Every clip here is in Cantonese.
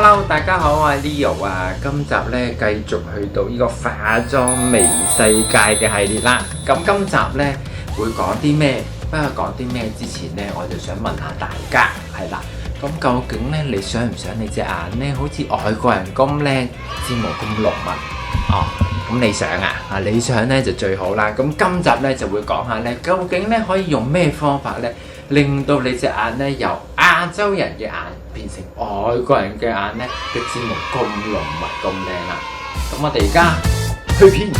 Hello， 大家好，我係 Leo 啊。今集咧繼續去到呢個化妝微世界嘅系列啦。咁今集咧會講啲咩？不過講啲咩之前咧，我就想問下大家，係啦。咁究竟咧，你想唔想你隻眼咧好似外國人咁靚，睫毛咁濃密？哦，咁你想啊？你想咧就最好啦。咁今集咧就會講下咧，究竟咧可以用咩方法咧，令到你隻眼咧由亞洲人嘅眼變成外國人嘅眼咧嘅睫毛咁濃密咁靚啦。咁我哋而家去片。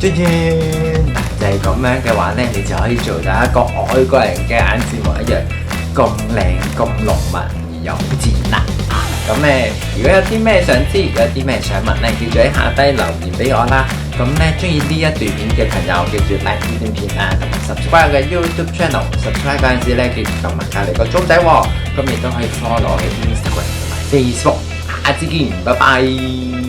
轉轉就係咁樣嘅話咧，你就可以做到一個外國人嘅眼睫毛一樣咁靚、咁濃密而又好自然啦。咁咧，如果有啲咩想知，如果有啲咩想問咧，記住喺下低留言俾我啦。咁咧，中意呢一段片嘅朋友，記住 like 呢段片啊，同埋 subscribe 我嘅 YouTube channel。subscribe 嗰陣時咧，記住撳埋隔離個鐘仔喎。咁亦都可以 follow 我嘅 Instagram 同埋 Facebook。下次見，拜拜。